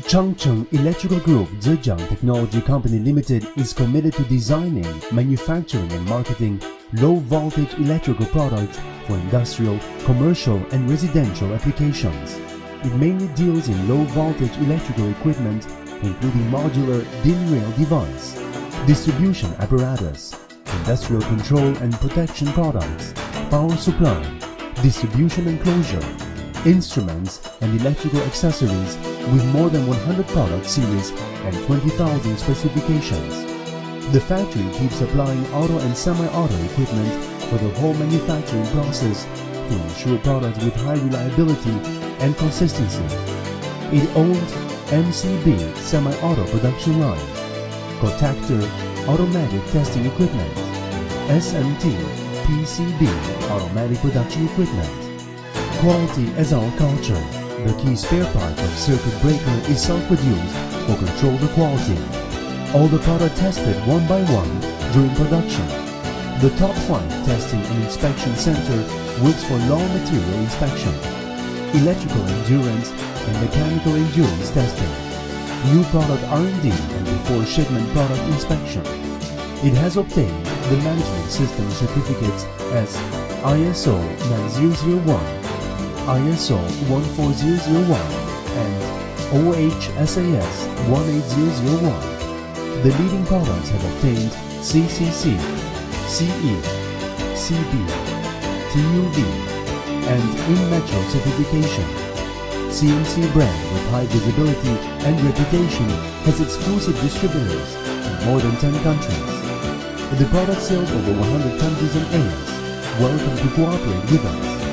Changcheng Electrical Group Zhejiang Technology Company Limited is committed to designing, manufacturing and marketing low-voltage electrical products for industrial, commercial and residential applications. It mainly deals in low-voltage electrical equipment, including modular DIN rail device, distribution apparatus, industrial control and protection products, power supply, distribution enclosure, instruments and electrical accessories with more than 100 product series and 20,000 specifications. The factory keeps supplying auto and semi-auto equipment for the whole manufacturing process to ensure products with high reliability and consistency. It owned MCB semi-auto production line, Contactor automatic testing equipment, SMT PCB automatic production equipment. Quality as our culture. The key spare part of circuit breaker is self-produced for control the quality. All the product tested one by one during production. The top 5 testing and inspection center works for raw material inspection, electrical endurance and mechanical endurance testing, new product R&D and before shipment product inspection. It has obtained the management system certificates as ISO 9001, ISO 14001 and OHSAS 18001. The leading products have obtained CCC, CE, CB, TUV and INMETRO certification. CMC brand with high visibility and reputation has exclusive distributors in more than 10 countries. The product sells over 100 countries and areas. Welcome to cooperate with us.